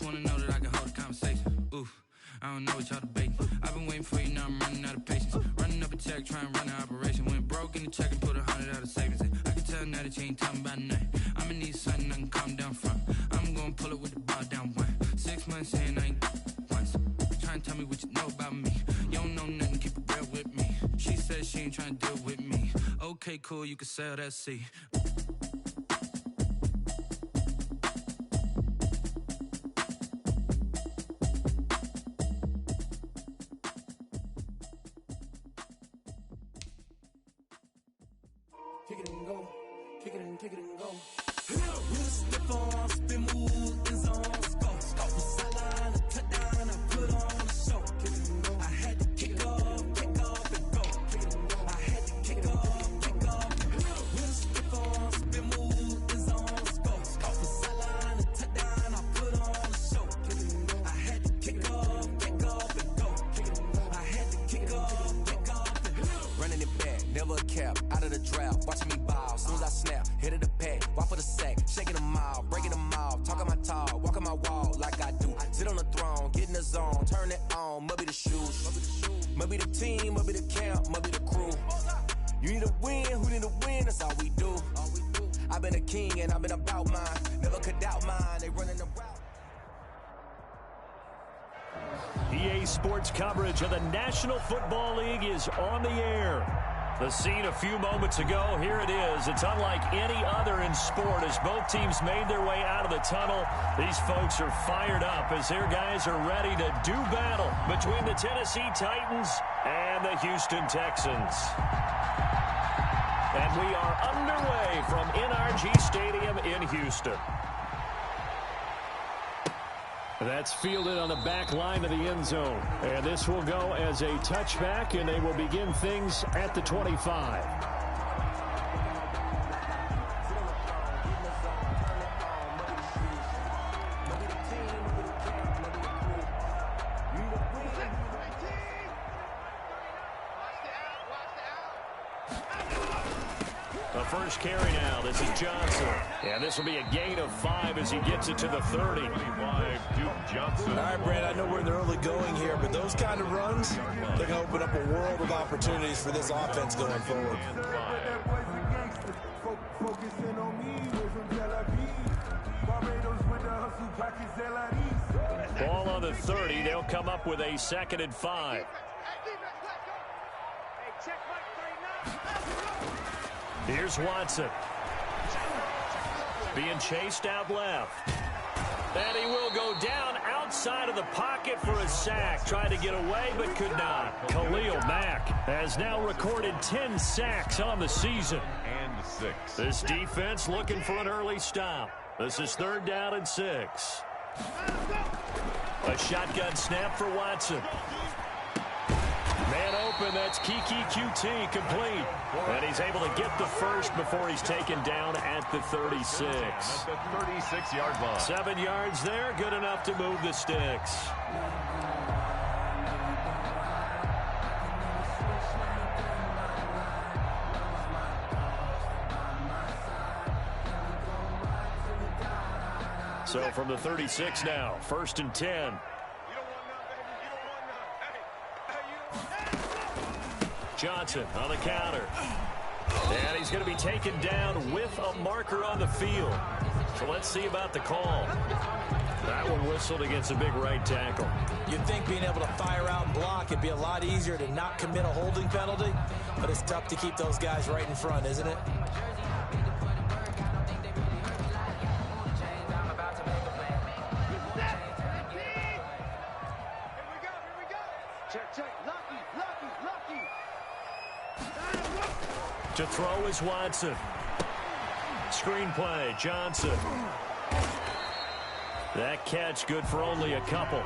wanna know that I can hold a conversation. Ooh, I don't know what y'all debating. I've been waiting for you, now I'm running out of patience. Running up a check, trying to run an operation. Went broke in the check and put 100 out of savings in. I can tell now that you ain't talking about nothing. I'ma need something I can calm down from. I'm gonna pull it with the bar down one. 6 months in, I ain't once. Trying to tell me what you know about me. You don't know nothing, keep it real with me. She said she ain't trying to deal with me. Okay, cool, you can sell that seat. Kick it and go, kick it and go. With a stiff arm, spin move, in zone, score. From sideline to touchdown, I put on a show. I had to kick off and go. I had to kick off and go. With a stiff arm, spin move, in zone, score. From sideline to touchdown, I put on a show. I had to kick off and go. I had to kick off and go. Running it back, never a cap, out of the draft, watching me ball, soon as I snap, hit of the pack, walk for the sack, shaking them out, breaking them off, talking my talk, walking my wall like I do, sit on the throne, get in the zone, turn it on, maybe the shoes, maybe the team, maybe the camp, maybe the crew, you need a win, who need a win, that's all we do, I've been a king and I've been about mine, never could doubt mine, they running the route. EA Sports coverage of the National Football League is on the air. The scene a few moments ago, here it is. It's unlike any other in sport as both teams made their way out of the tunnel. These folks are fired up as their guys are ready to do battle between the Tennessee Titans and the Houston Texans. And we are underway from NRG Stadium in Houston. That's fielded on the back line of the end zone. And this will go as a touchback, and they will begin things at the 25. The first carry now. This is Johnson. And this will be a gain of 5 as he gets it to the 30. Duke Johnson. All right, Brad, I know we're in the early going here, but those kind of runs, they're going to open up a world of opportunities for this offense going forward. Ball on the 30. They'll come up with a 2nd and 5. Here's Watson. Being chased out left. And he will go down outside of the pocket for a sack. Tried to get away, but could not. Khalil Mack has now recorded 10 sacks on the season. And 6. This defense looking for an early stop. This is 3rd down and 6. A shotgun snap for Watson. Man open, that's Kiki QT complete. And he's able to get the first before he's taken down at the 36. At the 36-yard line. 7 yards there, good enough to move the sticks. So from the 36 now, 1st and 10. Johnson on the counter. And he's going to be taken down with a marker on the field. So let's see about the call. That one whistled against a big right tackle. You'd think being able to fire out and block, it'd be a lot easier to not commit a holding penalty, but it's tough to keep those guys right in front, isn't it? To throw is Watson. Screenplay, Johnson. That catch good for only a couple.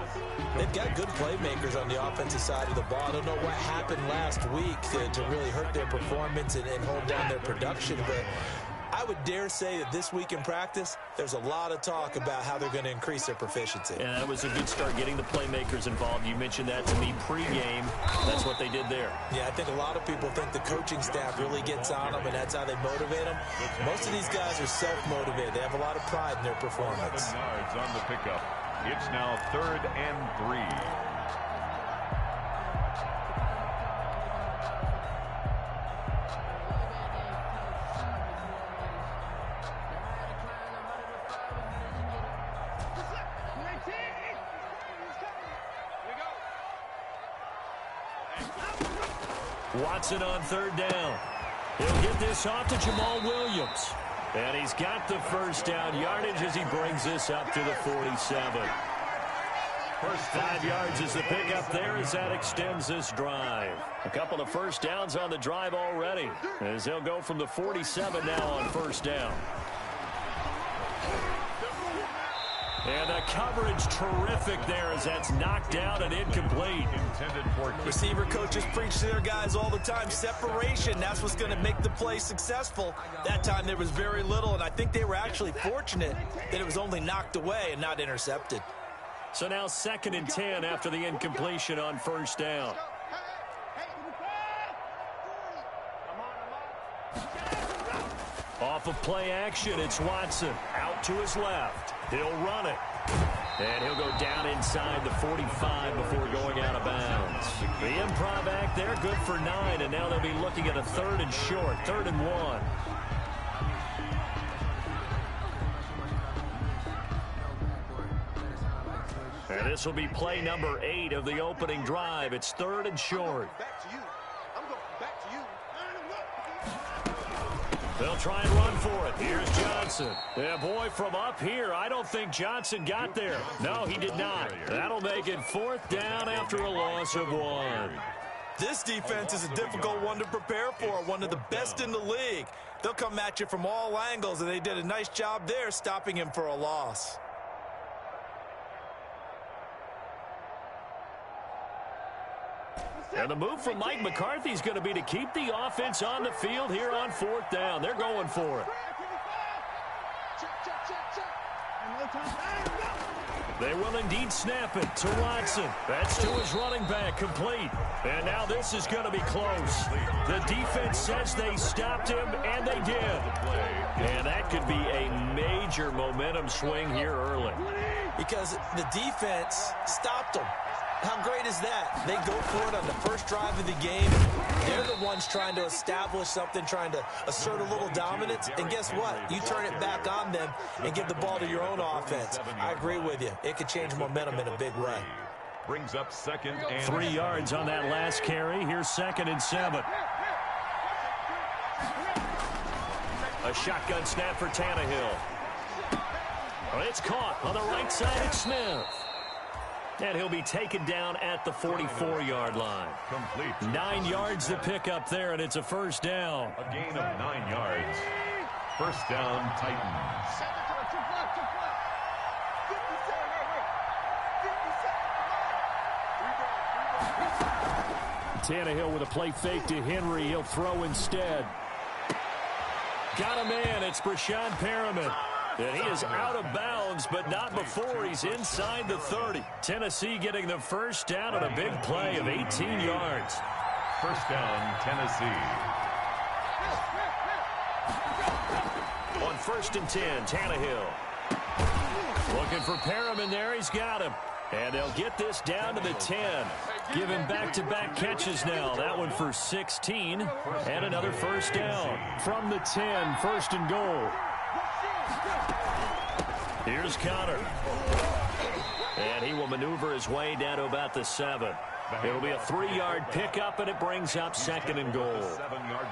They've got good playmakers on the offensive side of the ball. I don't know what happened last week to really hurt their performance and hold down their production, but I would dare say that this week in practice, there's a lot of talk about how they're going to increase their proficiency. And that was a good start, getting the playmakers involved. You mentioned that to me pregame. That's what they did there. Yeah, I think a lot of people think the coaching staff really gets on them, and that's how they motivate them. Most of these guys are self-motivated. They have a lot of pride in their performance. 7 yards on the pickup. It's now 3rd and 3. Watson on 3rd down. He'll get this off to Jamal Williams. And he's got the first down yardage as he brings this up to the 47. 5 yards is the pickup there as that extends this drive. A couple of first downs on the drive already as they'll go from the 47 now on 1st down. And the coverage terrific there as that's knocked down and incomplete. Receiver coaches preach to their guys all the time. Separation, that's what's going to make the play successful. That time there was very little, and I think they were actually fortunate that it was only knocked away and not intercepted. So now 2nd and 10 after the incompletion on 1st down. Off of play action, it's Watson. Out to his left. He'll run it. And he'll go down inside the 45 before going out of bounds. The improv act there, good for 9, and now they'll be looking at a 3rd and short, 3rd and 1. And this will be play number 8 of the opening drive. It's 3rd and short. They'll try and run for it. Here's Johnson. Yeah, boy, from up here, I don't think Johnson got there. No, he did not. That'll make it 4th down after a loss of 1. This defense is a difficult one to prepare for, one of the best in the league. They'll come at you from all angles, and they did a nice job there stopping him for a loss. And the move from Mike McCarthy is going to be to keep the offense on the field here on 4th down. They're going for it. They will indeed snap it to Watson. That's to his running back, complete. And now this is going to be close. The defense says they stopped him, and they did. And that could be a major momentum swing here early. Because the defense stopped them. How great is that? They go for it on the first drive of the game. They're the ones trying to establish something, trying to assert a little dominance. And guess what? You turn it back on them and give the ball to your own offense. I agree with you. It could change momentum in a big way. Brings up 2nd and 3 yards on that last carry. Here's 2nd and 7. A shotgun snap for Tannehill. It's caught on the right side. It's Smith. And he'll be taken down at the 44-yard line. Complete. 9 yards to pick up there, and it's a 1st down. A gain of 9 yards. 1st down, Titans. Tannehill with a play fake to Henry. He'll throw instead. Got a man. It's Brashad Perriman. And he is out of bounds, but not before he's inside the 30. Tennessee getting the 1st down on a big play of 18 yards. 1st down, Tennessee. On 1st and 10, Tannehill. Looking for Perriman there. He's got him. And they'll get this down to the 10. Give him back-to-back catches now. That one for 16. And another 1st down. From the 10, 1st and goal. Here's Connor. And he will maneuver his way down to about the 7. It'll be a 3-yard pickup, and it brings up 2nd and goal.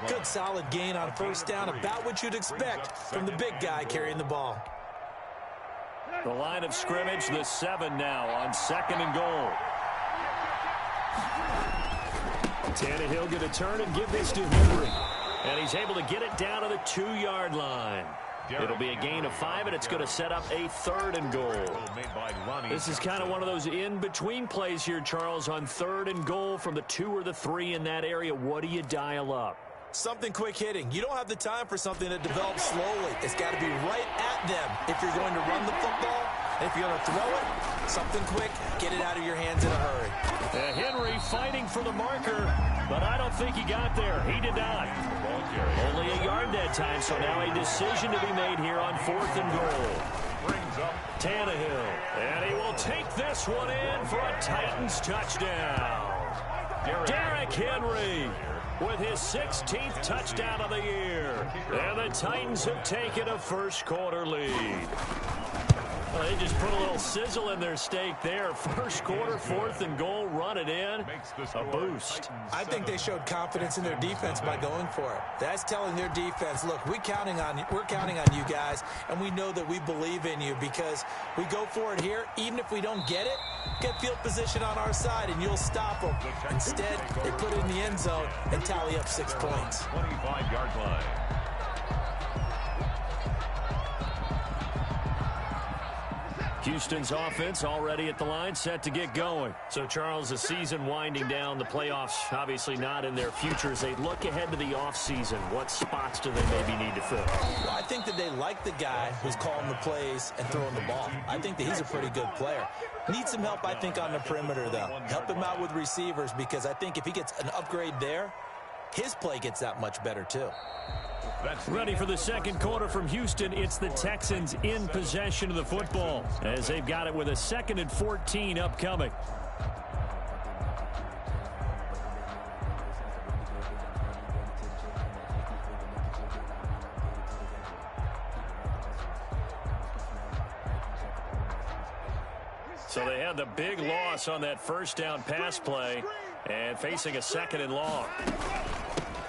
Good solid gain on 1st down, about what you'd expect from the big guy carrying the ball. The line of scrimmage, the 7 now on 2nd and goal. Tannehill going to turn and give this to Henry. And he's able to get it down to the 2-yard line. It'll be a gain of 5, and it's going to set up a 3rd and goal. This is kind of one of those in-between plays here, Charles, on 3rd and goal from the 2 or the 3 in that area. What do you dial up? Something quick hitting. You don't have the time for something that develops slowly. It's got to be right at them if you're going to run the football. And if you're going to throw it, something quick, get it out of your hands in a hurry. Henry fighting for the marker, but I don't think he got there. He did not. Only a yard that time, so now a decision to be made here on 4th and goal. Tannehill. And he will take this one in for a Titans touchdown. Derrick Henry with his 16th touchdown of the year. And the Titans have taken a first-quarter lead. Well, they just put a little sizzle in their steak there. First quarter, 4th and goal, run it in. A boost. I think they showed confidence in their defense by going for it. That's telling their defense, look, we're counting on you guys, and we know that we believe in you because we go for it here. Even if we don't get it, get field position on our side, and you'll stop them. Instead, they put it in the end zone and tally up 6 points. 25-yard line. Houston's offense already at the line, set to get going. So, Charles, the season winding down, the playoffs obviously not in their future. As they look ahead to the offseason, what spots do they maybe need to fill? Well, I think that they like the guy who's calling the plays and throwing the ball. I think that he's a pretty good player. Needs some help, I think, on the perimeter, though. Help him out with receivers because I think if he gets an upgrade there, his play gets that much better, too. Ready for the second quarter from Houston. It's the Texans in possession of the football as they've got it with a 2nd and 14 upcoming. So they had the big loss on that first down pass play and facing a 2nd and long.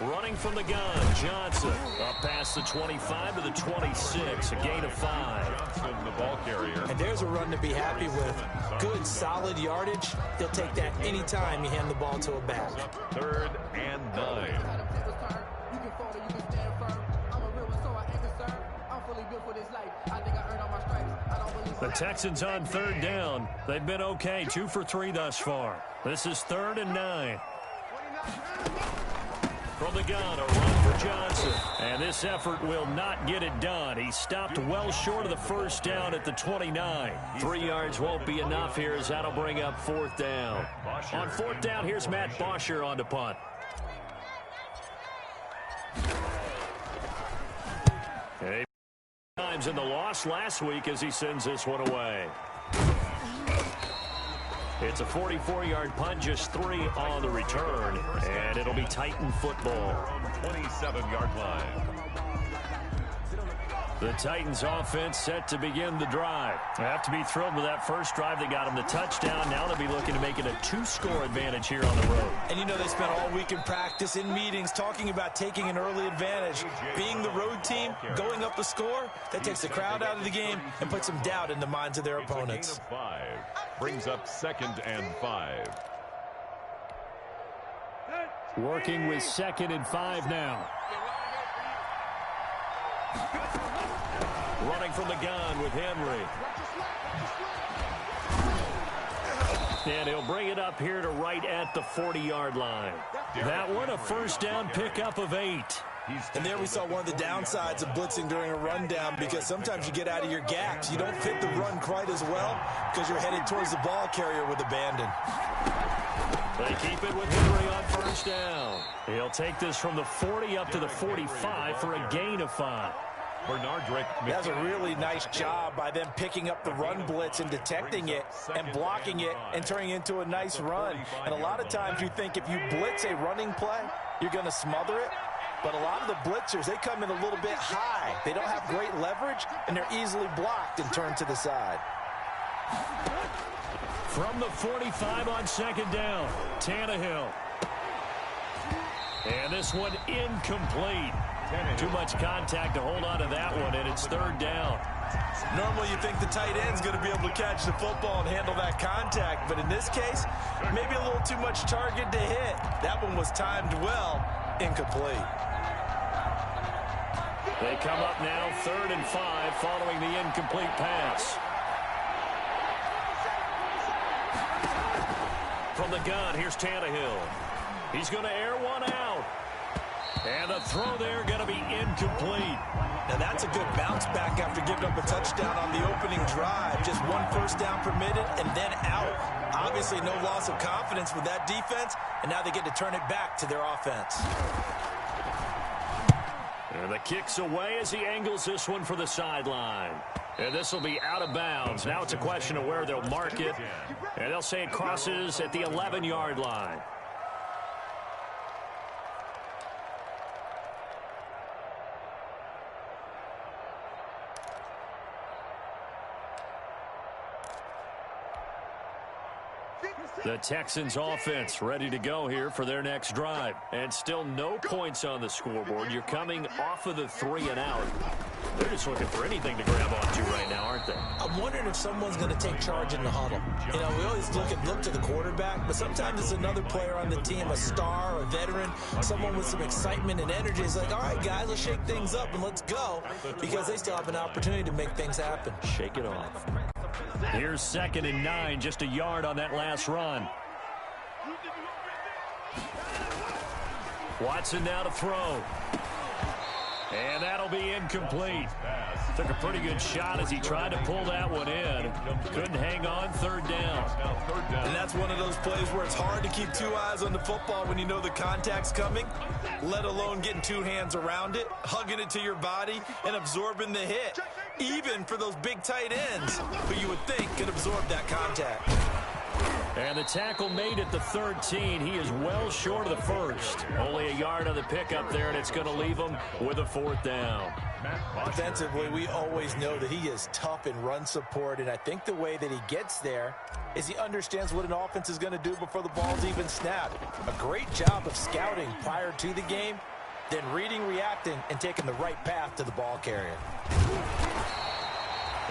Running from the gun, Johnson up past the 25 to the 26, a gain of 5. Johnson, the ball carrier. And there's a run to be happy with. Good, solid yardage. He'll take that any time you hand the ball to a back. 3rd and 9. The Texans on 3rd down. They've been okay, 2 for 3 thus far. This is 3rd and 9. From the gun, a run for Johnson. And this effort will not get it done. He stopped well short of the first down at the 29. 3 yards won't be enough here as that'll bring up 4th down. On 4th down, here's Matt Bosher on to punt. Hey, times in the loss last week as he sends this one away. It's a 44-yard punt, just 3 on the return, and it'll be Titan football. 27-yard line. The Titans offense set to begin the drive. They have to be thrilled with that first drive. They got them the touchdown. Now they'll be looking to make it a 2-score advantage here on the road. And you know they spent all week in practice, in meetings, talking about taking an early advantage. Being the road team, going up a score, that takes the crowd out of the game and puts some doubt in the minds of their opponents. Gain of 5. Brings up 2nd and 5. Working with 2nd and 5 now. Running from the gun with Henry. And he'll bring it up here to right at the 40-yard line. That one, a first down pickup of 8. And there we saw one of the downsides of blitzing during a rundown because sometimes you get out of your gaps. You don't fit the run quite as well because you're headed towards the ball carrier with abandon. They keep it with Henry on first down. He'll take this from the 40 up to the 45 for a gain of 5. That's a really nice job by them picking up the run blitz and detecting it and blocking it and turning it into a nice run. And a lot of times you think if you blitz a running play, you're going to smother it. But a lot of the blitzers, they come in a little bit high. They don't have great leverage, and they're easily blocked and turned to the side. From the 45 on 2nd down, Tannehill. And this one incomplete. Too much contact to hold on to that one, and it's 3rd down. Normally you think the tight end's going to be able to catch the football and handle that contact, but in this case, maybe a little too much target to hit. That one was timed well, incomplete. They come up now 3rd and 5 following the incomplete pass. From the gun, here's Tannehill. He's going to air one out. And the throw there going to be incomplete. Now that's a good bounce back after giving up a touchdown on the opening drive. Just 1 first down permitted and then out. Obviously no loss of confidence with that defense, and now they get to turn it back to their offense. And the kick's away as he angles this one for the sideline. And this will be out of bounds. Now it's a question of where they'll mark it. And they'll say it crosses at the 11-yard line. The Texans offense ready to go here for their next drive. And still no points on the scoreboard. You're coming off of the 3-and-out. They're just looking for anything to grab onto right now, aren't they? I'm wondering if someone's going to take charge in the huddle. You know, we always look to the quarterback, but sometimes it's another player on the team, a star, a veteran, someone with some excitement and energy. It's like, all right, guys, let's shake things up and let's go, because they still have an opportunity to make things happen. Shake it off. Here's 2nd and 9, just a yard on that last run. Watson now to throw. And that'll be incomplete. Took a pretty good shot as he tried to pull that one in. Couldn't hang on, 3rd down. And that's one of those plays where it's hard to keep 2 eyes on the football when you know the contact's coming, let alone getting 2 hands around it, hugging it to your body, and absorbing the hit. Even for those big tight ends who you would think could absorb that contact. And the tackle made at the 13. He is well short of the first. Only a yard on the pickup there, and it's going to leave him with a 4th down. Defensively, we always know that he is tough in run support, and I think the way that he gets there is he understands what an offense is going to do before the ball's even snapped. A great job of scouting prior to the game, then reading, reacting, and taking the right path to the ball carrier.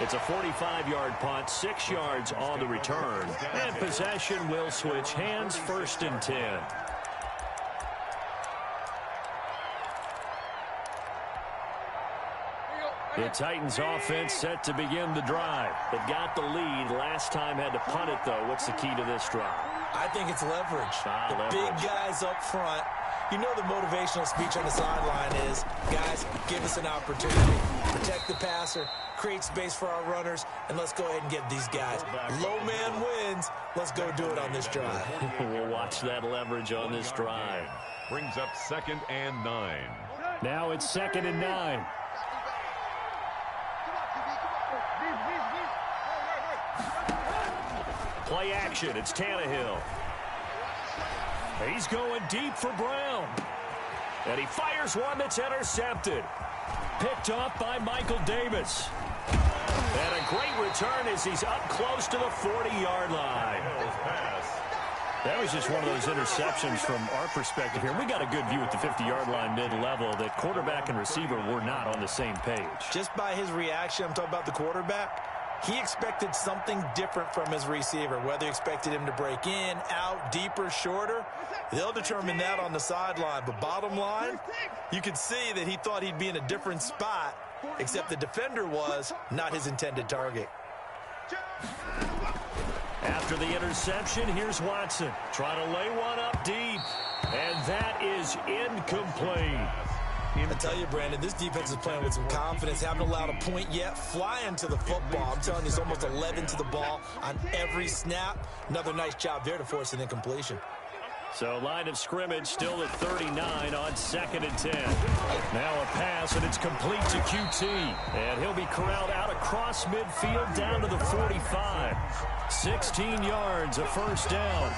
It's a 45-yard punt, 6 yards on the return. And possession will switch hands, 1st and 10. The Titans offense set to begin the drive. They've got the lead. Last time had to punt it, though. What's the key to this drive? I think it's leverage. Leverage. Big guys up front. You know the motivational speech on the sideline is, guys, give us an opportunity. Protect the passer, create space for our runners, and let's go ahead and give these guys. Low man wins. Let's go do it on this drive. We'll watch that leverage on this drive. Brings up 2nd and 9. Now it's 2nd and 9. Play action. It's Tannehill. He's going deep for Brown. And he fires one that's intercepted. Picked off by Michael Davis. And a great return as he's up close to the 40-yard line. That was just one of those interceptions from our perspective here. We got a good view at the 50-yard line mid-level that quarterback and receiver were not on the same page. Just by his reaction, I'm talking about the quarterback, he expected something different from his receiver. Whether he expected him to break in, out, deeper, shorter, they'll determine that on the sideline. But bottom line, you could see that he thought he'd be in a different spot, except the defender was not his intended target. After the interception, here's Watson. Trying to lay one up deep. And that is incomplete. I tell you, Brandon, this defense is playing with some confidence. Haven't allowed a point yet. Flying to the football. I'm telling you, it's almost 11 to the ball on every snap. Another nice job there to force an incompletion. So line of scrimmage still at 39 on 2nd and 10. Now a pass, and it's complete to QT. And he'll be corralled out across midfield down to the 45. 16 yards, a 1st down.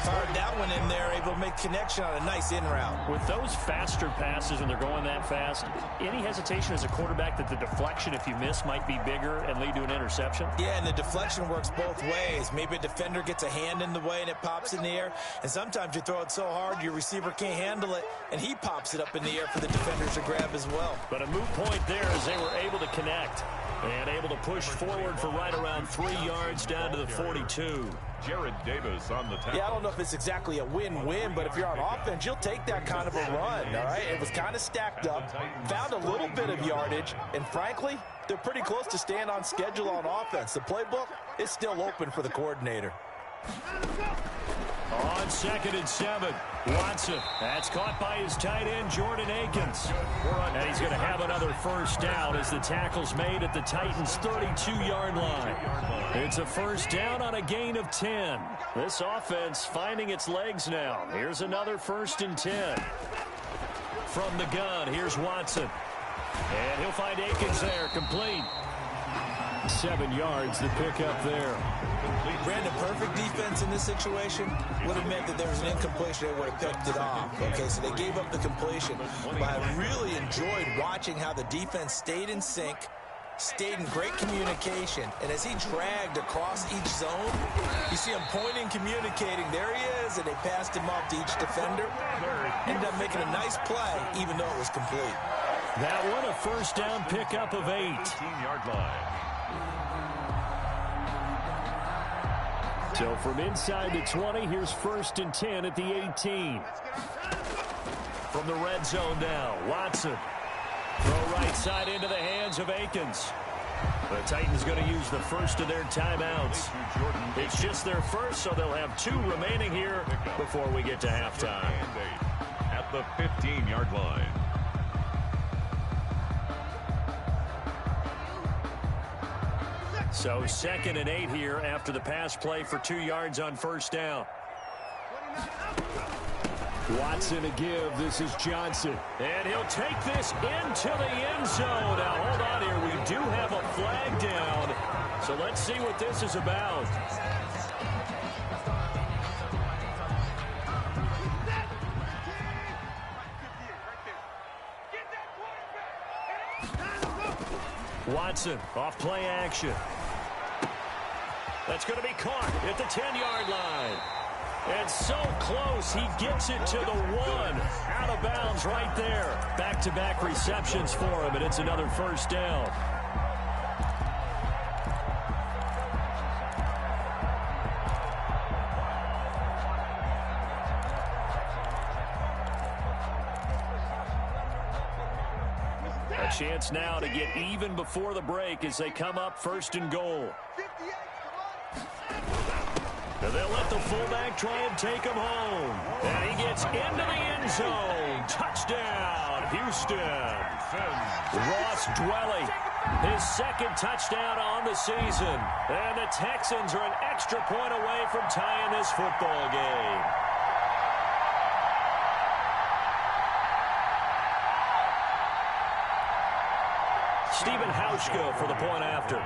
Fired that one in there, able to make connection on a nice in route. With those faster passes when they're going that fast, any hesitation as a quarterback that the deflection, if you miss, might be bigger and lead to an interception? Yeah, and the deflection works both ways. Maybe a defender gets a hand in the way and it pops in the air. And sometimes you throw it so hard your receiver can't handle it, and he pops it up in the air for the defenders to grab as well. But a moot point there as they were able to connect. And able to push forward for right around 3 yards down to the 42. Jared Davis on the tackle. Yeah, I don't know if it's exactly a win-win, but if you're on offense, you'll take that kind of a run, all right? It was kind of stacked up, found a little bit of yardage, and frankly, they're pretty close to staying on schedule on offense. The playbook is still open for the coordinator. On 2nd and 7, Watson. That's caught by his tight end, Jordan Akins. And he's going to have another 1st down as the tackle's made at the Titans' 32-yard line. It's a 1st down on a gain of 10. This offense finding its legs now. Here's another 1st and 10. From the gun, here's Watson. And he'll find Akins there, complete. 7 yards to pick up there. Brandon, perfect defense in this situation would have meant that there was an incompletion. They would have picked it off. Okay, so they gave up the completion. But I really enjoyed watching how the defense stayed in sync, stayed in great communication, and as he dragged across each zone, you see him pointing, communicating. There he is, and they passed him off to each defender. Ended up making a nice play, even though it was complete. That one a first down pickup of 8. 15-yard line. So from inside the 20, here's 1st and 10 at the 18. From the red zone now, Watson. Throw right side into the hands of Akins. The Titans going to use the first of their timeouts. It's just their first, so they'll have 2 remaining here before we get to halftime. At the 15-yard line. So 2nd and 8 here after the pass play for 2 yards on first down. Watson to give. This is Johnson. And he'll take this into the end zone. Now, hold on here. We do have a flag down. So let's see what this is about. Watson off play action. That's going to be caught at the 10-yard line. And so close, he gets it to the 1. Out of bounds right there. Back-to-back receptions for him, and it's another first down. A chance now to get even before the break as they come up 1st and goal. And they'll let the fullback try and take him home. And he gets into the end zone. Touchdown, Houston. Ross Dwelly, his 2nd touchdown on the season. And the Texans are an extra point away from tying this football game. Stephen Hauschka for the point after.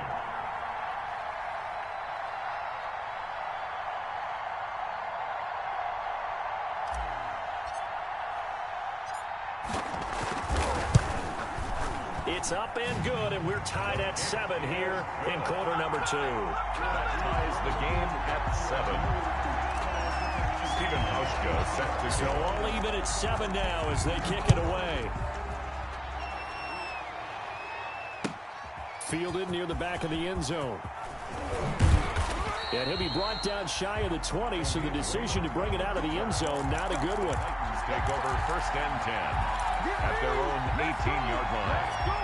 It's up and good, and we're tied at 7 here in quarter number 2. That ties the game at 7. Stephen Hauschka set to So go. all even at 7 now as they kick it away. Fielded near the back of the end zone. And he'll be brought down shy of the 20, so the decision to bring it out of the end zone, not a good one. Titans take over 1st and 10 at their own 18-yard line.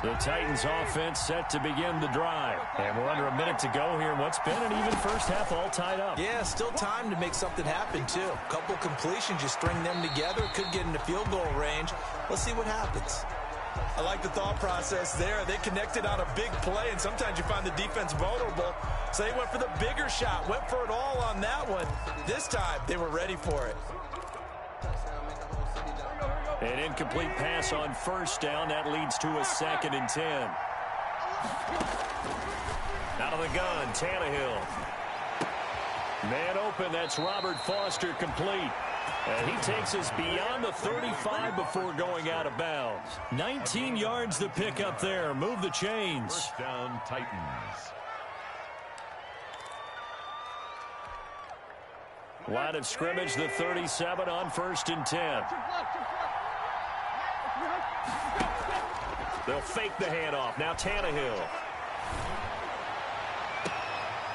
The Titans offense set to begin the drive. And we're under a minute to go here. What's been an even first half all tied up. Yeah, still time to make something happen, too. A couple completions, you string them together, could get into field goal range. Let's see what happens. I like the thought process there. They connected on a big play, and sometimes you find the defense vulnerable. So they went for the bigger shot, went for it all on that one. This time, they were ready for it. An incomplete pass on first down. That leads to a 2nd and 10. Out of the gun, Tannehill. Man open, that's Robert Foster, complete. And he takes us beyond the 35 before going out of bounds. 19 yards to pick up there. Move the chains. First down, Titans. Line of scrimmage, the 37 on 1st and 10. They'll fake the handoff. Now Tannehill.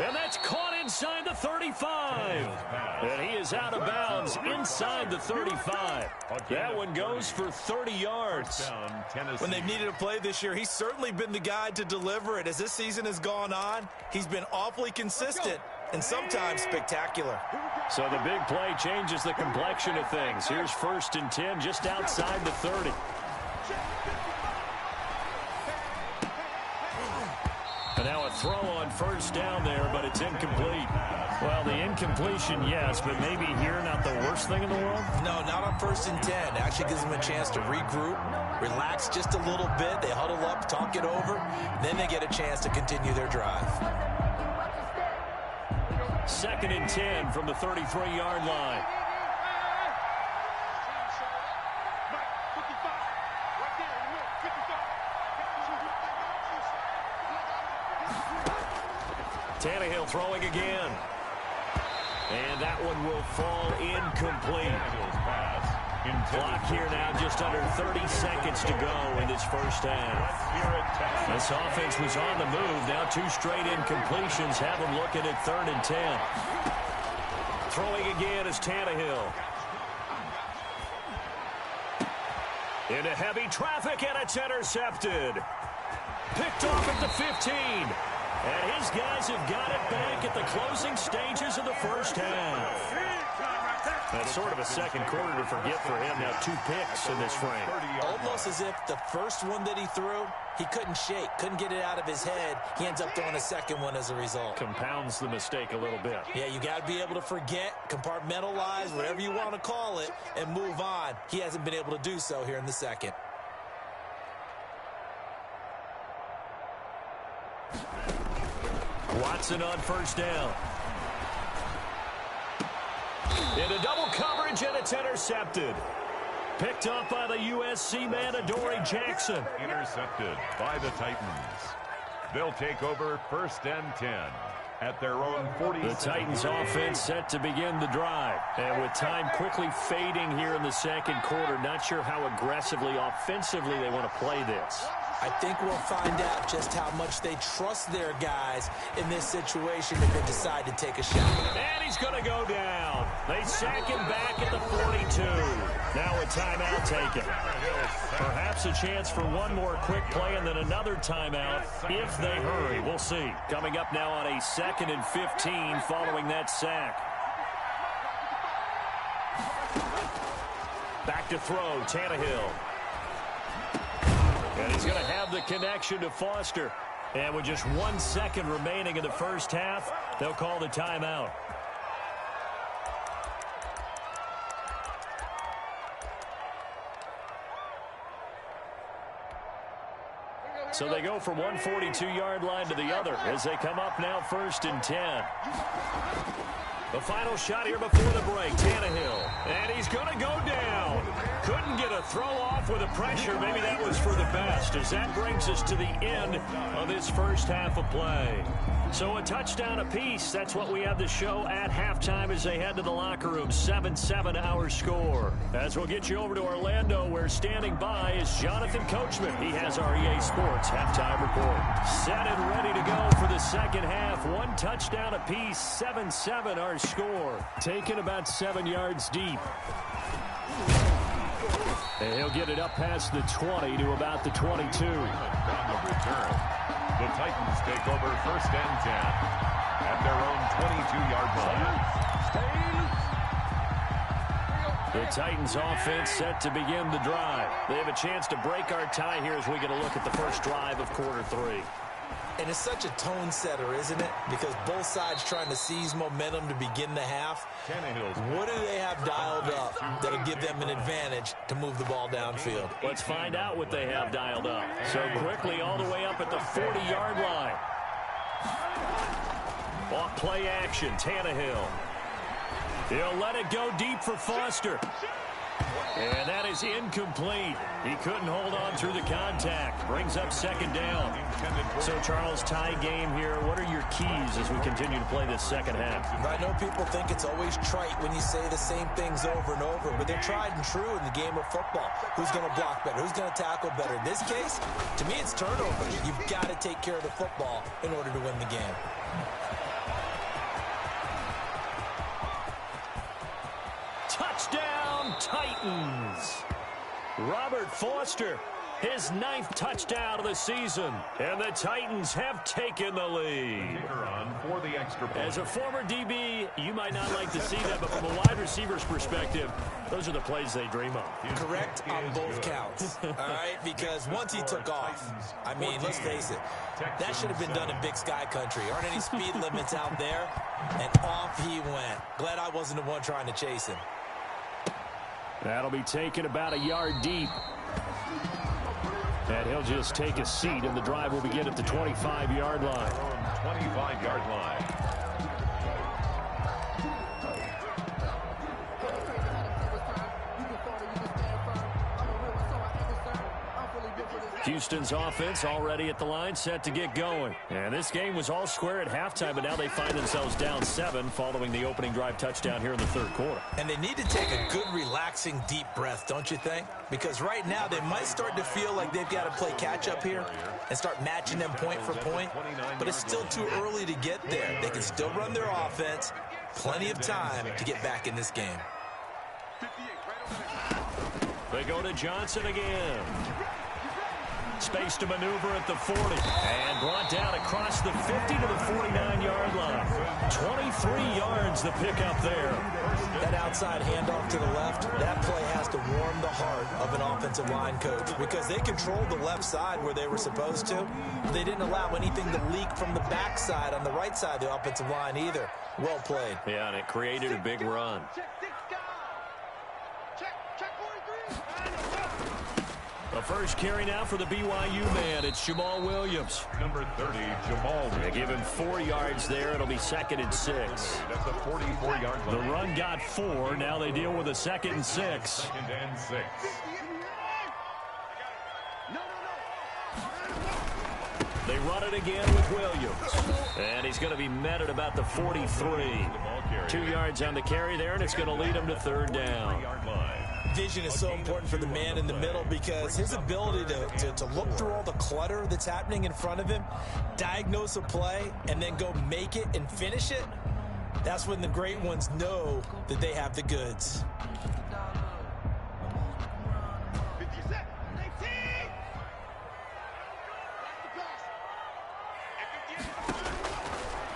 And that's caught inside the 35. And he is out of bounds inside the 35. That one goes for 30 yards. When they've needed a play this year, he's certainly been the guy to deliver it. As this season has gone on, he's been awfully consistent and sometimes spectacular. So the big play changes the complexion of things. Here's 1st and 10 just outside the 30. And now a throw on first down there, but it's incomplete. Well, the incompletion, yes, but maybe here not the worst thing in the world? No, not on 1st and 10. Actually gives them a chance to regroup, relax just a little bit. They huddle up, talk it over, then they get a chance to continue their drive. 2nd and 10 from the 33-yard line. Tannehill throwing again. And that one will fall incomplete. Clock here now, just under 30 seconds to go in this first half. This offense was on the move. Now 2 straight incompletions have them looking at 3rd and 10. Throwing again is Tannehill. Into heavy traffic, and it's intercepted. Picked off at the 15. And his guys have got it back at the closing stages of the first half. That's sort of a second quarter to forget for him. Now 2 picks in this frame. Almost as if the first one that he threw, he couldn't shake, couldn't get it out of his head. He ends up throwing a second one as a result. Compounds the mistake a little bit. Yeah, you got to be able to forget, compartmentalize, whatever you want to call it, and move on. He hasn't been able to do so here in the second. Watson on first down. Into double coverage, and it's intercepted. Picked up by the USC man, Adoree Jackson. Intercepted by the Titans. They'll take over 1st and 10 at their own 40. The Titans offense set to begin the drive. And with time quickly fading here in the second quarter, not sure how aggressively, offensively they want to play this. I think we'll find out just how much they trust their guys in this situation if they decide to take a shot. And he's going to go down. They sack him back at the 42. Now a timeout taken. Perhaps a chance for one more quick play and then another timeout if they hurry. We'll see. Coming up now on a 2nd and 15 following that sack. Back to throw, Tannehill. And he's going to have the connection to Foster. And with just 1 second remaining in the first half, they'll call the timeout. So they go from one 42-yard line to the other as they come up now 1st and 10. The final shot here before the break, Tannehill. And he's going to go down. Couldn't get a throw off with the pressure. Maybe that was for the best, as that brings us to the end of this first half of play. So a touchdown apiece. That's what we have to show at halftime as they head to the locker room. 7-7 our score. As we'll get you over to Orlando, where standing by is Jonathan Coachman. He has our EA Sports halftime report. Set and ready to go for the second half. 1 touchdown apiece. 7-7 our score. Taken about 7 yards deep. And he'll get it up past the 20 to about the 22. On the return, the Titans take over 1st and 10 at their own 22-yard line. The Titans offense set to begin the drive. They have a chance to break our tie here as we get a look at the first drive of quarter 3. And it's such a tone setter, isn't it? Because both sides trying to seize momentum to begin the half. What do they have dialed up that'll give them an advantage to move the ball downfield? Let's find out what they have dialed up. So quickly all the way up at the 40-yard line. Off play action, Tannehill. He'll let it go deep for Foster. And that is incomplete. He couldn't hold on through the contact. Brings up 2nd down. So, Charles, tie game here. What are your keys as we continue to play this second half? I know people think it's always trite when you say the same things over and over, but they're tried and true in the game of football. Who's going to block better? Who's going to tackle better? In this case, to me, it's turnovers. You've got to take care of the football in order to win the game. Touchdown, Titans. Robert Foster, his 9th touchdown of the season. And the Titans have taken the lead. For the extra point. As a former DB, you might not like to see that, but from a wide receiver's perspective, those are the plays they dream of. Correct on both counts, all right? Because once he took off, I mean, let's face it, that should have been done in Big Sky country. Aren't any speed limits out there? And off he went. Glad I wasn't the one trying to chase him. That'll be taken about a yard deep. And he'll just take a seat, and the drive will begin at the 25-yard line. 25-yard line. Houston's offense already at the line, set to get going. And this game was all square at halftime, but now they find themselves down 7 following the opening drive touchdown here in the third quarter. And they need to take a good, relaxing, deep breath, don't you think? Because right now they might start to feel like they've got to play catch-up here and start matching them point for point. But it's still too early to get there. They can still run their offense. Plenty of time to get back in this game. They go to Johnson again. Space to maneuver at the 40. And brought down across the 50 to the 49-yard line. 23 yards the pickup there. That outside handoff to the left, that play has to warm the heart of an offensive line coach because they controlled the left side where they were supposed to. They didn't allow anything to leak from the backside on the right side of the offensive line either. Well played. Yeah, and it created a big run. The first carry now for the BYU man. It's Jamal Williams. Number 30, Jamal Williams. They give him 4 yards there. It'll be 2nd and 6. That's a 44-yard line. The run got 4. Now they deal with a 2nd and 6. 2nd and 6. They run it again with Williams. And he's going to be met at about the 43. 2 yards on the carry there, and it's going to lead him to 3rd down. Vision is so important for the man in the middle because his ability to look through all the clutter that's happening in front of him, diagnose a play, and then go make it and finish it, that's when the great ones know that they have the goods.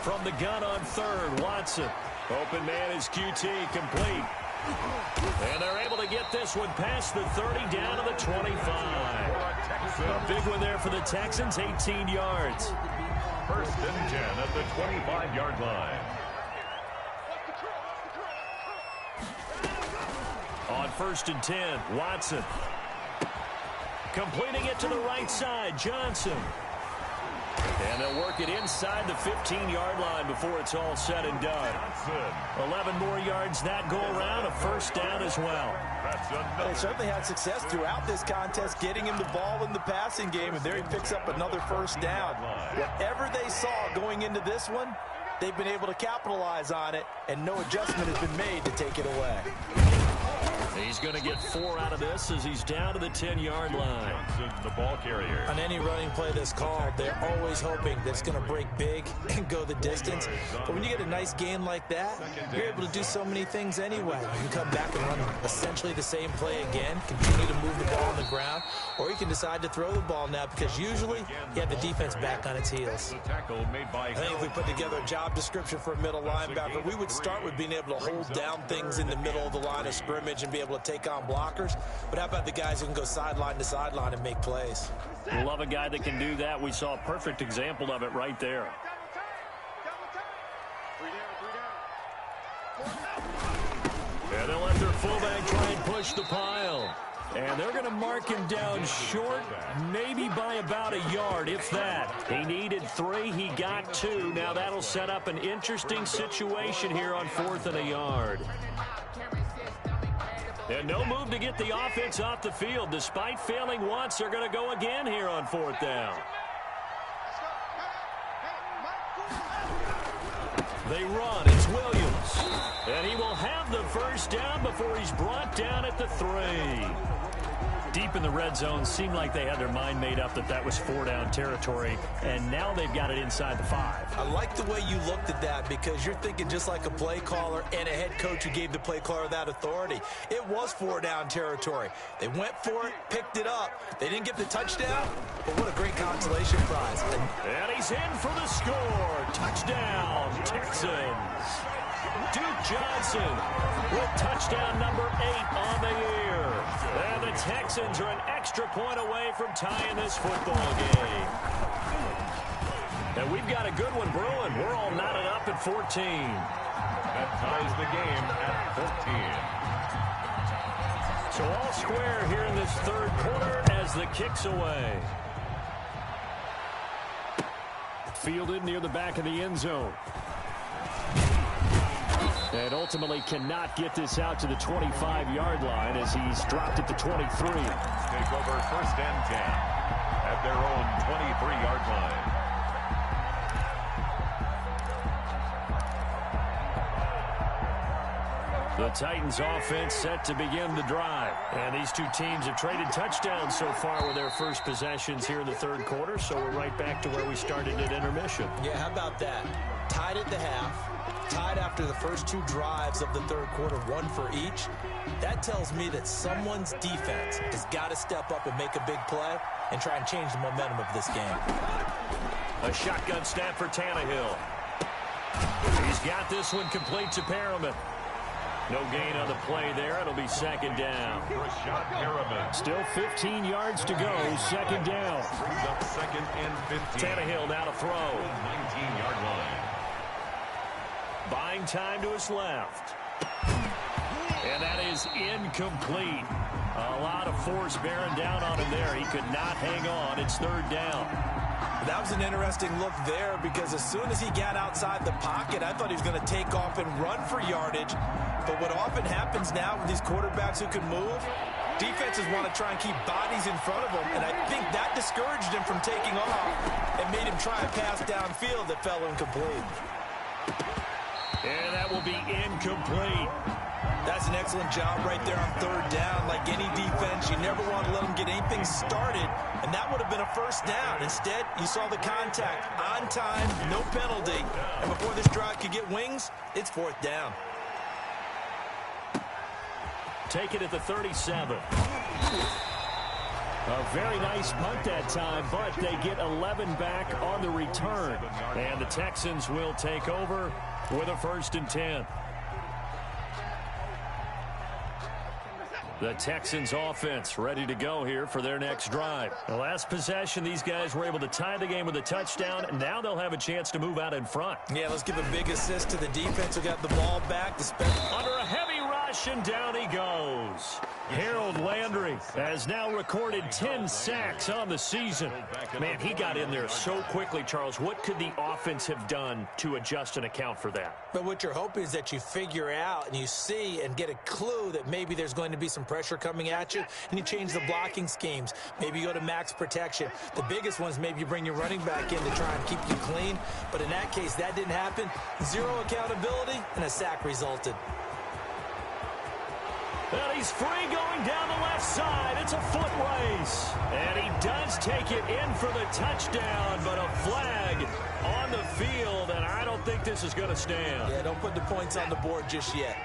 From the gun on 3rd, Watson. Open man is QT, complete. And they're able to get this one past the 30 down to the 25. A big one there for the Texans, 18 yards. 1st and 10 at the 25-yard line. On 1st and 10, Watson. Completing it to the right side, Johnson. And they'll work it inside the 15-yard line before it's all said and done. 11 more yards that go around, a 1st down as well. They certainly had success throughout this contest, getting him the ball in the passing game, and there he picks up another 1st down. Whatever they saw going into this one, they've been able to capitalize on it, and no adjustment has been made to take it away. He's going to get 4 out of this as he's down to the 10-yard line. Johnson, the ball carrier. On any running play that's called, they're always hoping that it's going to break big and go the distance. But when you get a nice gain like that, you're able to do so many things anyway. You can come back and run essentially the same play again, continue to move the ball on the ground, or you can decide to throw the ball now because usually you have the defense back on its heels. I think if we put together a job description for a middle linebacker, we would start with being able to hold down things in the middle of the line of scrimmage and be able to take on blockers. But how about the guys who can go sideline to sideline and make plays? We love a guy that can do that. We saw a perfect example of it right there. And they'll let their fullback try and push the pile. And they're going to mark him down short, maybe by about a yard, if that. He needed 3. He got 2. Now that'll set up an interesting situation here on 4th and a yard. And no move to get the offense off the field. Despite failing once, they're going to go again here on 4th down. They run. It's Williams. And he will have the 1st down before he's brought down at the 3. Deep in the red zone, seemed like they had their mind made up that that was 4-down territory, and now they've got it inside the 5. I like the way you looked at that because you're thinking just like a play caller and a head coach who gave the play caller that authority. It was 4-down territory. They went for it, picked it up. They didn't get the touchdown, but what a great consolation prize. And he's in for the score. Touchdown, Texans. Duke Johnson with touchdown number 8 on the year. And the Texans are an extra point away from tying this football game. And we've got a good one brewing. We're all knotted up at 14. That ties the game at 14. So all square here in this third quarter as the kick's away. Fielded near the back of the end zone. And ultimately cannot get this out to the 25-yard line as he's dropped at the 23. Take over 1st and 10 at their own 23-yard line. The Titans offense set to begin the drive. And these two teams have traded touchdowns so far with their first possessions here in the third quarter. So we're right back to where we started at intermission. Yeah, how about that? Tied at the half, tied after the first two drives of the third quarter, one for each. That tells me that someone's defense has got to step up and make a big play and try and change the momentum of this game. A shotgun snap for Tannehill. He's got this one complete to Perriman. No gain on the play there. It'll be second down. Rashad Perriman. Still 15 yards to go. Second down. Brings up 2nd and 15. Tannehill now to throw. 19-yard line. Buying time to his left. And that is incomplete. A lot of force bearing down on him there. He could not hang on. It's third down. That was an interesting look there because as soon as he got outside the pocket, I thought he was going to take off and run for yardage. But what often happens now with these quarterbacks who can move, defenses want to try and keep bodies in front of them, and I think that discouraged him from taking off and made him try a pass downfield that fell incomplete. And that will be incomplete. That's an excellent job right there on third down. Like any defense, you never want to let them get anything started, and that would have been a first down. Instead, you saw the contact on time, no penalty, and before this drive could get wings, it's fourth down. Take it at the 37. A very nice punt that time, but they get 11 back on the return. And the Texans will take over with a 1st and 10. The Texans offense ready to go here for their next drive. The last possession, these guys were able to tie the game with a touchdown. Now they'll have a chance to move out in front. Yeah, let's give a big assist to the defense who got the ball back. Under a heavy rush, and down he goes. Harold Landry has now recorded 10 sacks on the season. Man, he got in there so quickly, Charles. What could the offense have done to adjust and account for that? But what you're hoping is that you figure out and you see and get a clue that maybe there's going to be some pressure coming at you, and you change the blocking schemes. Maybe you go to max protection. The biggest ones, maybe you bring your running back in to try and keep you clean. But in that case, that didn't happen. Zero accountability, and a sack resulted. And he's free going down the left side. It's a foot race. And he does take it in for the touchdown, but a flag on the field, and I don't think this is going to stand. Yeah, don't put the points on the board just yet.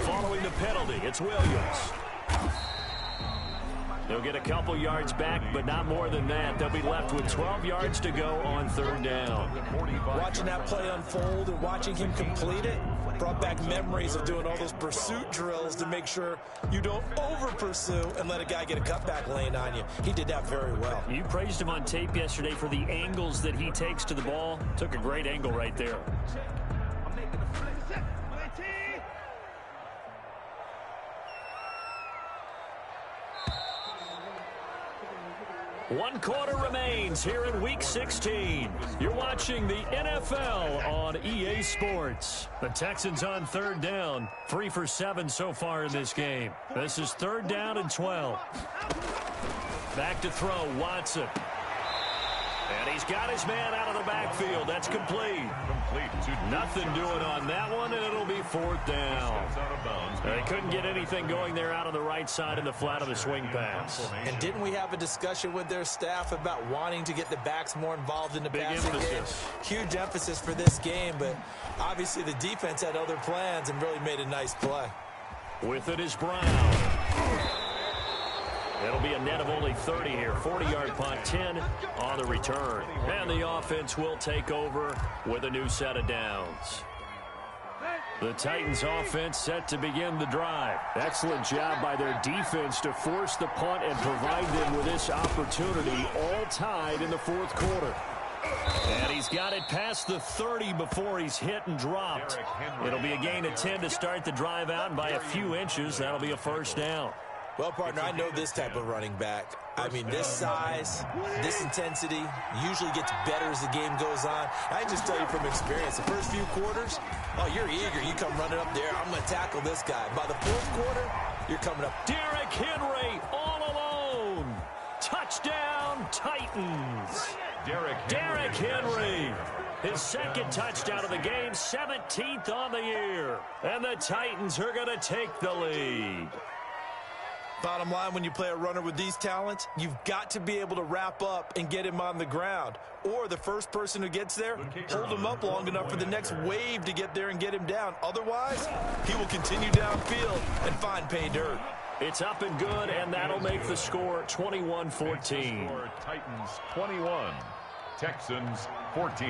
Following the penalty, it's Williams. They'll get a couple yards back, but not more than that. They'll be left with 12 yards to go on third down. Watching that play unfold and watching him complete it brought back memories of doing all those pursuit drills to make sure you don't over-pursue and let a guy get a cutback lane on you. He did that very well. You praised him on tape yesterday for the angles that he takes to the ball. Took a great angle right there. One quarter remains here in Week 16. You're watching the NFL on EA Sports. The Texans on third down. 3 for 7 so far in this game. This is third down and 12. Back to throw, Watson. And he's got his man out of the backfield. That's complete. Nothing doing on that one, and it'll be fourth down. They couldn't get anything going there out on the right side in the flat of the swing pass. And didn't we have a discussion with their staff about wanting to get the backs more involved in the passing game? Huge emphasis for this game, but obviously the defense had other plans and really made a nice play. With it is Brown. It'll be a net of only 30 here. 40-yard punt, 10 on the return. And the offense will take over with a new set of downs. The Titans offense set to begin the drive. Excellent job by their defense to force the punt and provide them with this opportunity, all tied in the fourth quarter. And he's got it past the 30 before he's hit and dropped. It'll be a gain of 10 to start the drive out, and by a few inches, that'll be a first down. Well, partner, I know this type of running back. I mean, this size, this intensity usually gets better as the game goes on. I can just tell you from experience, the first few quarters, oh, you're eager. You come running up there, I'm going to tackle this guy. By the fourth quarter, you're coming up. Derrick Henry all alone. Touchdown, Titans. Derrick Henry. His second touchdown of the game, 17th on the year. And the Titans are going to take the lead. Bottom line, when you play a runner with these talents, you've got to be able to wrap up and get him on the ground. Or the first person who gets there, hold him up long enough for the next wave to get there and get him down. Otherwise, he will continue downfield and find pay dirt. It's up and good, and that'll make the score 21-14. Titans 21, Texans 14.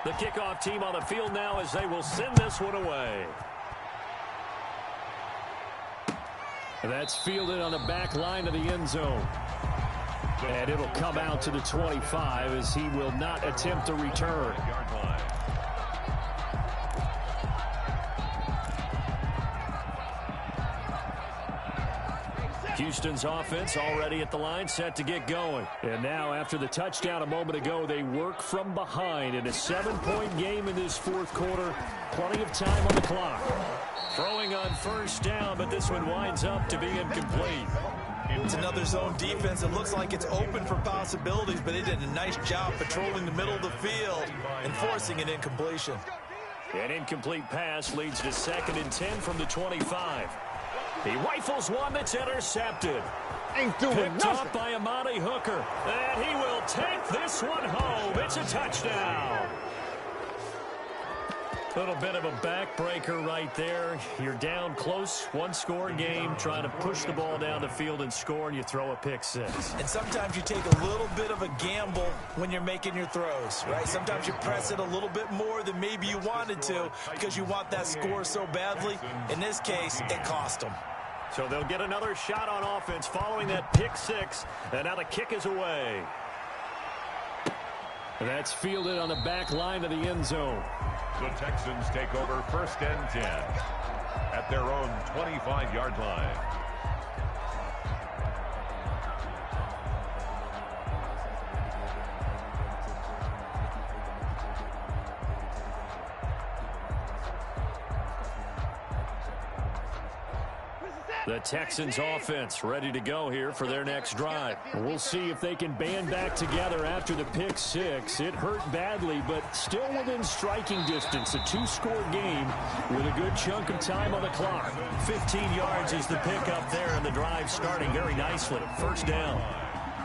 The kickoff team on the field now as they will send this one away. That's fielded on the back line of the end zone. And it'll come out to the 25 as he will not attempt a return. Houston's offense already at the line, set to get going. And now, after the touchdown a moment ago, they work from behind in a 7-point game in this fourth quarter. Plenty of time on the clock. Throwing on first down, but this one winds up to be incomplete. It's another zone defense. It looks like it's open for possibilities, but they did a nice job patrolling the middle of the field and forcing an incompletion. An incomplete pass leads to 2nd and 10 from the 25. He rifles one that's intercepted. Picked up by Amani Hooker. And he will take this one home. It's a touchdown. Little bit of a backbreaker right there. You're down close, one-score game, trying to push the ball down the field and score, and you throw a pick six. And sometimes you take a little bit of a gamble when you're making your throws, right? Sometimes you press it a little bit more than maybe you wanted to because you want that score so badly. In this case, it cost them. So they'll get another shot on offense following that pick six, and now the kick is away. And that's fielded on the back line of the end zone. The Texans take over 1st and 10 at their own 25-yard line. The Texans offense ready to go here for their next drive. We'll see if they can band back together after the pick six. It hurt badly, but still within striking distance. A 2-score game with a good chunk of time on the clock. 15 yards is the pickup there, and the drive starting very nicely. First down.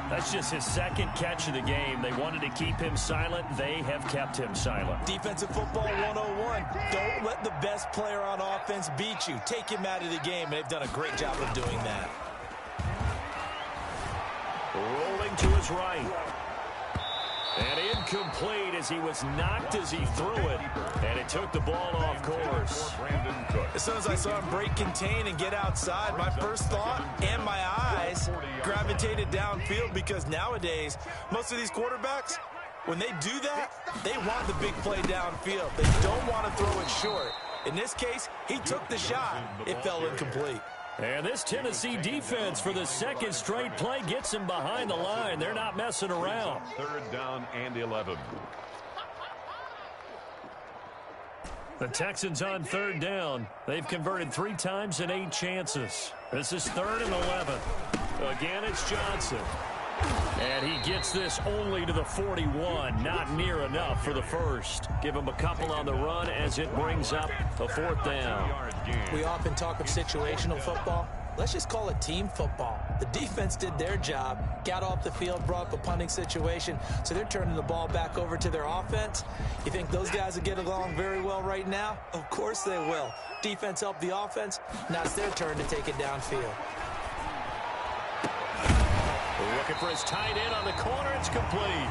That's just his 2nd catch of the game. They wanted to keep him silent. They have kept him silent. Defensive football 101. Don't let the best player on offense beat you. Take him out of the game, and they've done a great job of doing that. Rolling to his right. And incomplete as he was knocked as he threw it. And it took the ball off course. As soon as I saw him break contain and get outside, my first thought and my eyes gravitated downfield because nowadays, most of these quarterbacks, when they do that, they want the big play downfield. They don't want to throw it short. In this case, he took the shot. It fell incomplete. And this Tennessee defense for the 2nd straight play gets him behind the line. They're not messing around. 3rd down and 11. The Texans on 3rd down. They've converted 3 times in 8 chances. This is 3rd and 11. Again, it's Johnson. And he gets this only to the 41. Not near enough for the first. Give him a couple on the run as it brings up a 4th down. We often talk of situational football. Let's just call it team football. The defense did their job, got off the field, brought up a punting situation, so they're turning the ball back over to their offense. You think those guys will get along very well right now? Of course they will. Defense helped the offense. Now it's their turn to take it downfield. Looking for his tight end on the corner. It's complete.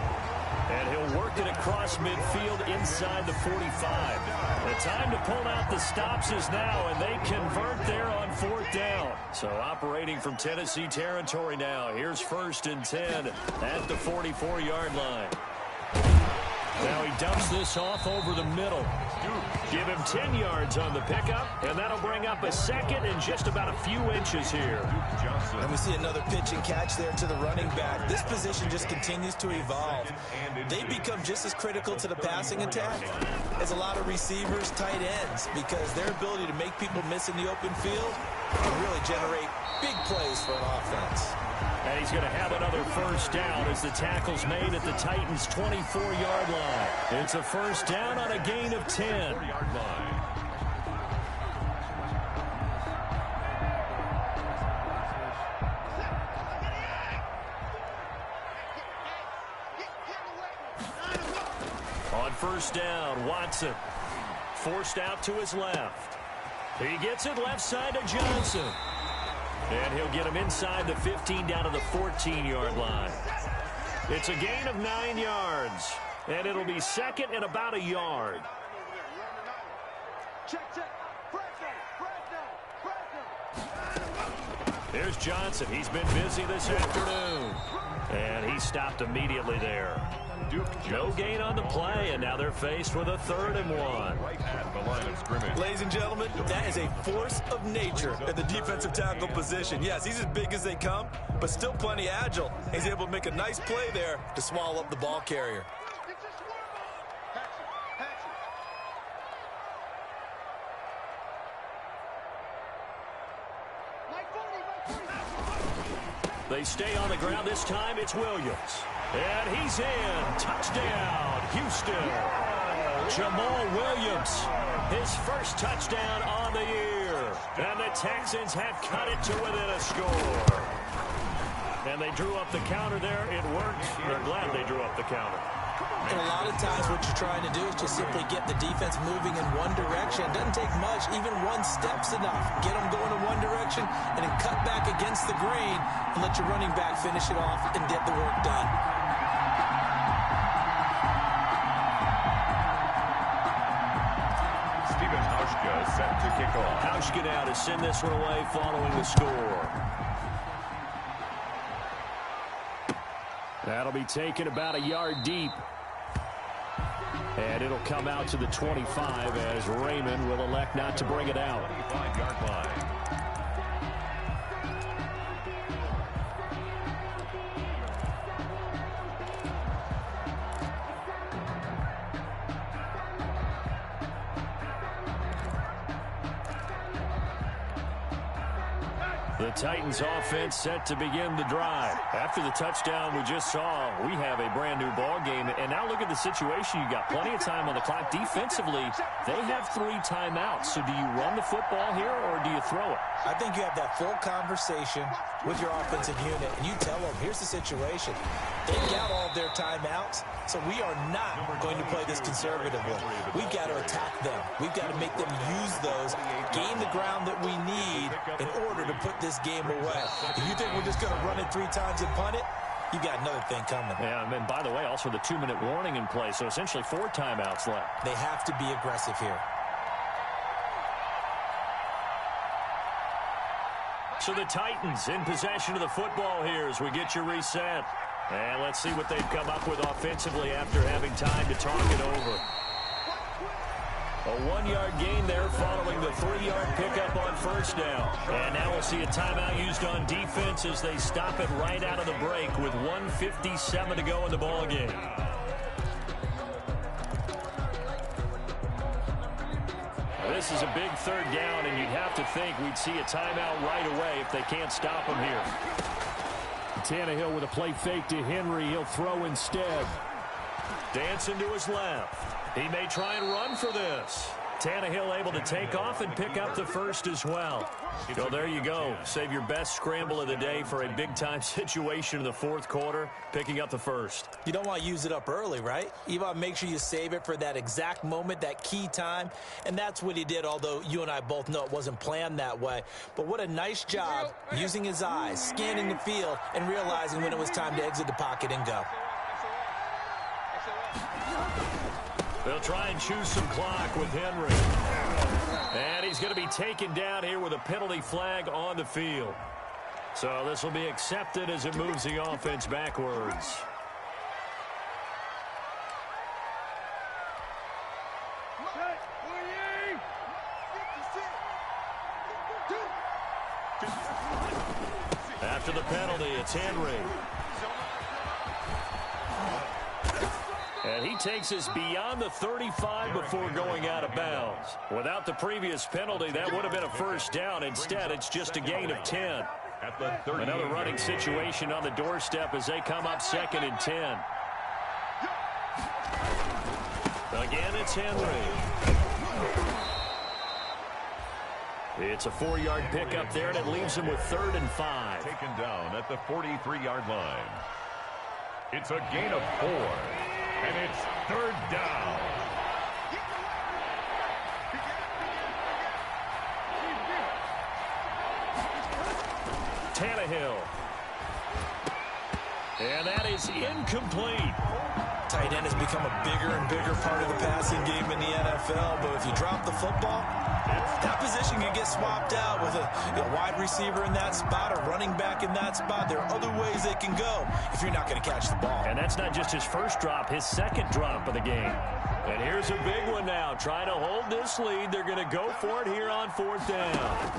And he'll work it across midfield inside the 45. The time to pull out the stops is now, and they convert there on 4th down. So operating from Tennessee territory now. Here's 1st and 10 at the 44-yard line. Now he dumps this off over the middle. Give him 10 yards on the pickup, and that'll bring up a 2nd and just about a few inches here. And we see another pitch and catch there to the running back. This position just continues to evolve. They become just as critical to the passing attack as a lot of receivers, tight ends, because their ability to make people miss in the open field can really generate big plays for an offense. And he's going to have another 1st down as the tackle's made at the Titans' 24-yard line. It's a 1st down on a gain of 10. On 1st down, Watson forced out to his left. He gets it left side to Johnson. And he'll get him inside the 15 down to the 14-yard line. It's a gain of 9 yards. And it'll be 2nd and about a yard. Here's Johnson. He's been busy this afternoon. And he stopped immediately there. No gain on the play, and now they're faced with a 3rd and 1. Right at the line of scrimmage. Ladies and gentlemen, that is a force of nature at the defensive tackle position. Yes, he's as big as they come, but still plenty agile. He's able to make a nice play there to swallow up the ball carrier. They stay on the ground. This time it's Williams. And he's in. Touchdown, Houston. Jamal Williams, his 1st touchdown on the year. And the Texans have cut it to within a score. And they drew up the counter there. It worked. They're glad they drew up the counter. And a lot of times what you're trying to do is just simply get the defense moving in one direction. It doesn't take much. Even one step's enough. Get them going in one direction and then cut back against the grain and let your running back finish it off and get the work done. Stephen Hauschka set to kick off. Hauschka now to send this one away following the score. That'll be taken about a yard deep. And it'll come out to the 25 as Raymond will elect not to bring it out. 25-yard line. The Titans offense set to begin the drive. After the touchdown we just saw, we have a brand new ball game. And now look at the situation. You got plenty of time on the clock. Defensively, they have 3 timeouts. So do you run the football here or do you throw it? I think you have that full conversation with your offensive unit, and you tell them, here's the situation. They've got all of their timeouts, so we are not going to play this conservatively. We've got to attack them. We've got to make them use those, gain the ground that we need in order to put this game away. If you think we're just going to run it 3 times and punt it, you got another thing coming. Yeah, and by the way, also the 2-minute warning in play, so essentially 4 timeouts left. They have to be aggressive here. So the Titans in possession of the football here as we get you reset. And let's see what they've come up with offensively after having time to talk it over. A 1-yard gain there following the 3-yard pickup on 1st down. And now we'll see a timeout used on defense as they stop it right out of the break with 1:57 to go in the ballgame. This is a big 3rd down, and you'd have to think we'd see a timeout right away if they can't stop him here. Tannehill with a play fake to Henry. He'll throw instead. Dancing to his left. He may try and run for this. Tannehill able to take off and pick up the 1st as well. So there you go. Save your best scramble of the day for a big-time situation in the 4th quarter, picking up the 1st. You don't want to use it up early, right? You want to make sure you save it for that exact moment, that key time. And that's what he did, although you and I both know it wasn't planned that way. But what a nice job using his eyes, scanning the field, and realizing when it was time to exit the pocket and go. They'll try and choose some clock with Henry. And he's going to be taken down here with a penalty flag on the field. So this will be accepted as it moves the offense backwards. After the penalty, it's Henry. And he takes us beyond the 35 before going out of bounds. Without the previous penalty, that would have been a first down. Instead, it's just a gain of 10. Another running situation on the doorstep as they come up 2nd and 10. Again, it's Henry. It's a 4-yard pickup there, and it leaves him with 3rd and 5. Taken down at the 43-yard line. It's a gain of 4, and it's 3rd down. Tannehill. And that is incomplete. Tight end has become a bigger and bigger part of the passing game in the NFL, but if you drop the football, that position can get swapped out with a wide receiver in that spot, a running back in that spot. There are other ways they can go if you're not going to catch the ball. And that's not just his first drop, his second drop of the game. And here's a big one now. Trying to hold this lead. They're going to go for it here on 4th down.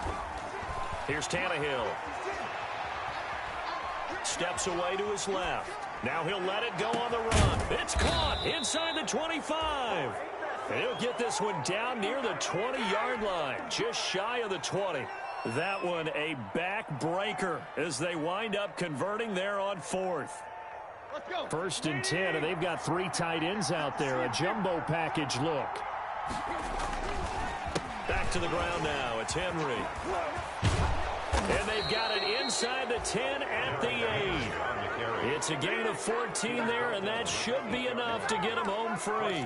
Here's Tannehill. Steps away to his left. Now he'll let it go on the run. It's caught inside the 25. And he'll get this one down near the 20-yard line, just shy of the 20. That one a backbreaker as they wind up converting there on 4th. 1st and 10, and they've got 3 tight ends out there. A jumbo package look. Back to the ground now. It's Henry. And they've got it inside the 10 at the 8. It's a gain of 14 there, and that should be enough to get them home free.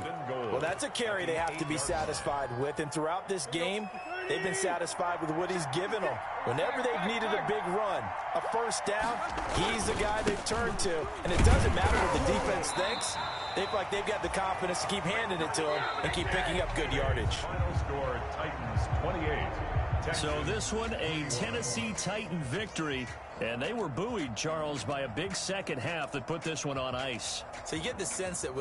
Well, that's a carry they have to be satisfied with, and throughout this game, they've been satisfied with what he's given them. Whenever they've needed a big run, a first down, he's the guy they've turned to. And it doesn't matter what the defense thinks. They feel like they've got the confidence to keep handing it to him and keep picking up good yardage. Final score, Titans 28. So this one, a Tennessee Titan victory. And they were buoyed, Charles, by a big second half that put this one on ice. So you get the sense that